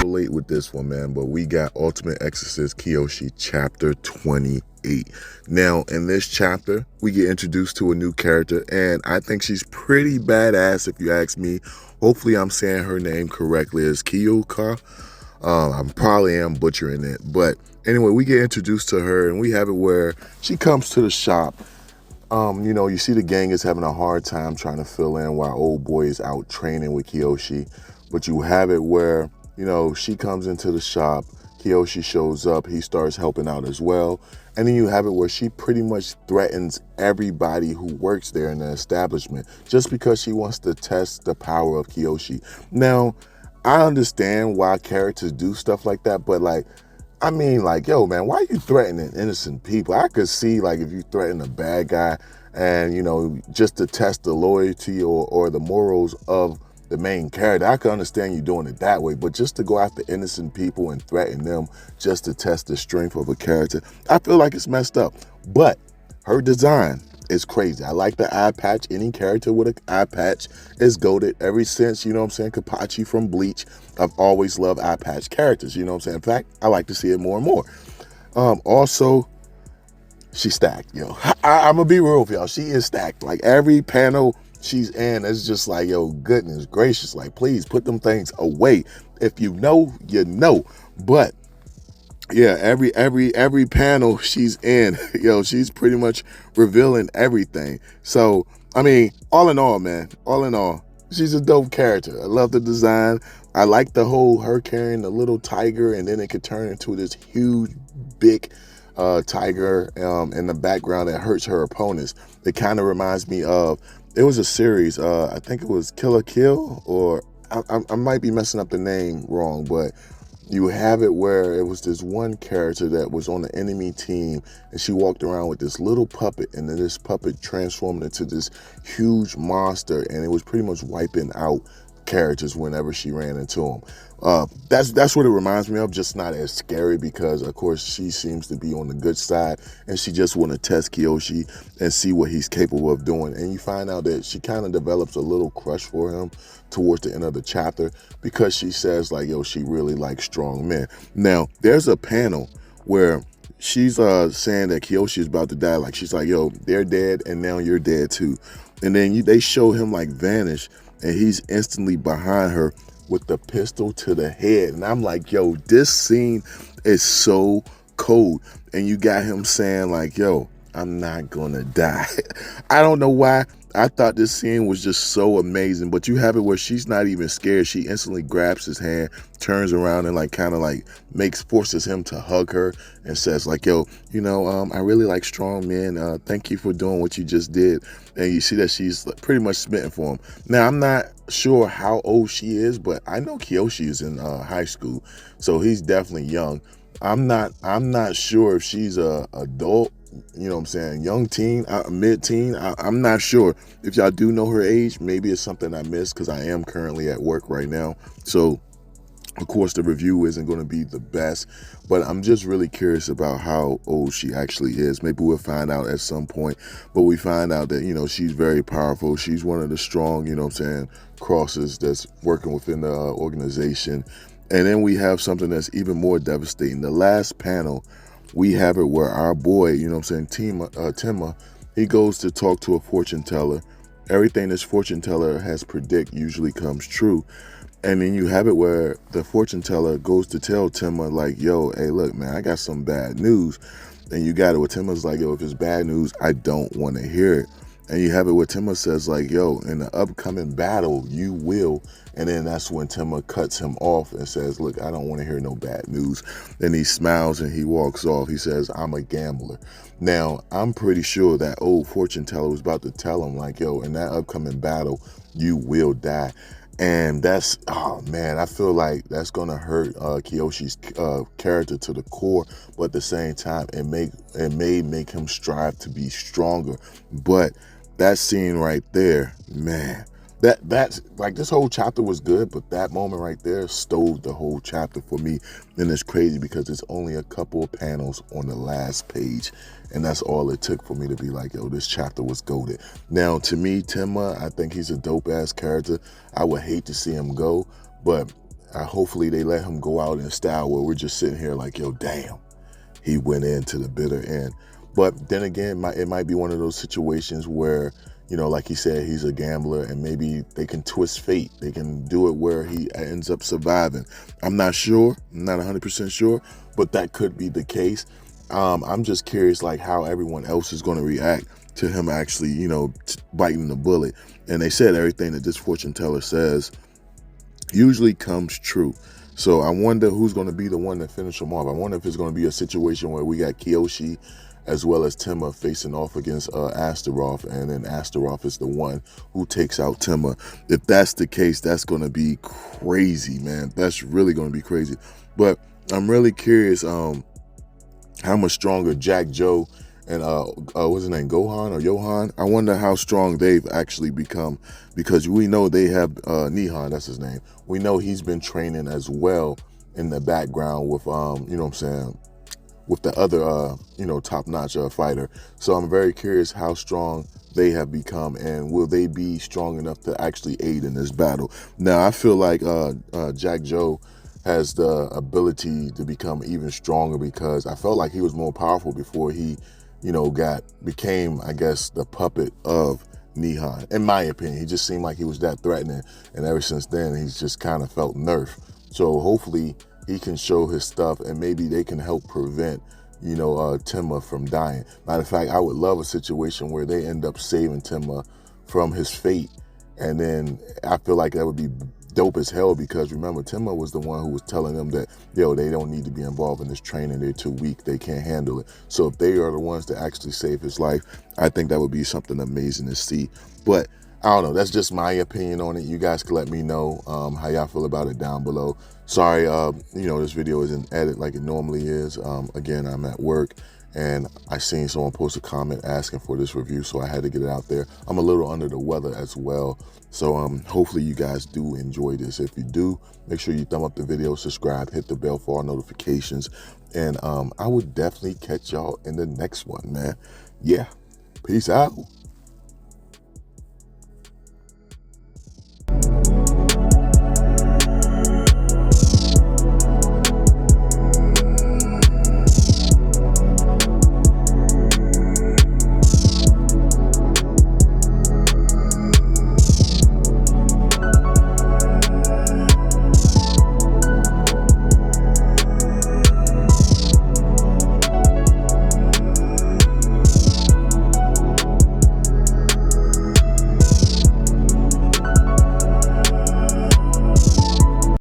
Late with this one, man, but we got Ultimate Exorcist Kiyoshi chapter 28. Now, in this chapter, we get introduced to a new character, and I think she's pretty badass if you ask me. Hopefully, I'm saying her name correctly. It's Kyoka. I probably am butchering it, but anyway, we get introduced to her, and we have it where she comes to the shop. You see the gang is having a hard time trying to fill in while old boy is out training with Kiyoshi. But you have it where, she comes into the shop, Kiyoshi shows up, he starts helping out as well. And then you have it where she pretty much threatens everybody who works there in the establishment just because she wants to test the power of Kiyoshi. Now, I understand why characters do stuff like that, but yo, man, why are you threatening innocent people? I could see, if you threaten a bad guy and, just to test the loyalty or the morals of the main character, I could understand you doing it that way. But just to go after innocent people and threaten them just to test the strength of a character, I feel like it's messed up. But her design is crazy. I like the eye patch. Any character with an eye patch is goated. Ever since, Kapachi from Bleach, I've always loved eye patch characters, In fact, I like to see it more and more. Also, she's stacked, I'm gonna be real with y'all. She is stacked. Like every panel she's in, it's just like, goodness gracious, please put them things away. If you know, you know. But yeah, every panel she's in, she's pretty much revealing everything. So, all in all, man, she's a dope character. I love the design. I like the whole her carrying the little tiger and then it could turn into this huge, big tiger in the background that hurts her opponents. It kind of reminds me of, it was a series, I think it was Kill la Kill, or I might be messing up the name wrong, but you have it where it was this one character that was on the enemy team and she walked around with this little puppet, and then this puppet transformed into this huge monster, and it was pretty much wiping out characters whenever she ran into them. That's what it reminds me of, just not as scary because of course she seems to be on the good side and she just want to test Kiyoshi and see what he's capable of doing. And you find out that she kind of develops a little crush for him towards the end of the chapter because she says she really likes strong men. Now there's a panel where she's saying that Kiyoshi is about to die. She's like, they're dead and now you're dead too. And then they show him vanish, and he's instantly behind her with the pistol to the head. And I'm like, this scene is so cold. And you got him saying I'm not gonna die. I don't know why. I thought this scene was just so amazing, but you have it where she's not even scared. She instantly grabs his hand, turns around and forces him to hug her and says I really like strong men. Thank you for doing what you just did. And you see that she's pretty much smitten for him. Now, I'm not sure how old she is, but I know Kiyoshi is in high school, so he's definitely young. I'm not sure if she's a adult, young teen, mid-teen. I'm not sure. If y'all do know her age, maybe it's something I missed because I am currently at work right now. So, of course, the review isn't going to be the best, but I'm just really curious about how old she actually is. Maybe we'll find out at some point, but we find out that, she's very powerful. She's one of the strong, crosses that's working within the organization. And then we have something that's even more devastating. The last panel, we have it where our boy, Tima, he goes to talk to a fortune teller. Everything this fortune teller has predict usually comes true. And then you have it where the fortune teller goes to tell Tima hey, look, man, I got some bad news. And you got it where Tima's if it's bad news, I don't want to hear it. And you have it where Tima says in the upcoming battle, you will. And then that's when Tima cuts him off and says, look, I don't want to hear no bad news. Then he smiles and he walks off. He says, I'm a gambler. Now, I'm pretty sure that old fortune teller was about to tell him in that upcoming battle, you will die. And that's, oh man, I feel like that's going to hurt Kiyoshi's character to the core, but at the same time, it may make him strive to be stronger. But that scene right there, man, that's this whole chapter was good, but that moment right there stole the whole chapter for me. And it's crazy because it's only a couple of panels on the last page, and that's all it took for me to be this chapter was goated. Now, to me, Tima, I think he's a dope ass character. I would hate to see him go, but hopefully they let him go out in style where we're just sitting here like, yo, damn, he went into the bitter end. But then again, it might be one of those situations where, you know, like he said, he's a gambler and maybe they can twist fate. They can do it where he ends up surviving. I'm not sure. I'm not 100% sure, but that could be the case. I'm just curious, like, how everyone else is going to react to him actually, you know, biting the bullet. And they said everything that this fortune teller says usually comes true. So I wonder who's going to be the one to finish him off. I wonder if it's going to be a situation where we got Kiyoshi as well as Temma facing off against Astaroth, and then Astaroth is the one who takes out Temma. If that's the case, that's going to be crazy, man. That's really going to be crazy. But I'm really curious how much stronger Jack Joe and what's his name, Gohan or Johan? I wonder how strong they've actually become, because we know they have Nihon, that's his name. We know he's been training as well in the background with you know what I'm saying, with the other you know, top-notch fighter. So I'm very curious how strong they have become, and will they be strong enough to actually aid in this battle. Now I feel like Jack Joe has the ability to become even stronger, because I felt like he was more powerful before he, you know, became, I guess, the puppet of Nihon. In my opinion, he just seemed like he was that threatening, and ever since then, he's just kind of felt nerfed. So hopefully he can show his stuff, and maybe they can help prevent, you know, Temma from dying. Matter of fact, I would love a situation where they end up saving Temma from his fate, and then I feel like that would be dope as hell, because remember, Temma was the one who was telling them that, yo, they don't need to be involved in this training, they're too weak, they can't handle it. So if they are the ones to actually save his life, I think that would be something amazing to see. But I don't know, that's just my opinion on it. You guys can let me know how y'all feel about it down below. Sorry, you know, this video isn't edited like it normally is. Again, I'm at work, and I seen someone post a comment asking for this review, so I had to get it out there. I'm a little under the weather as well, so hopefully you guys do enjoy this. If you do, make sure you thumb up the video, subscribe, hit the bell for all notifications, and I would definitely catch y'all in the next one, man. Yeah, peace out.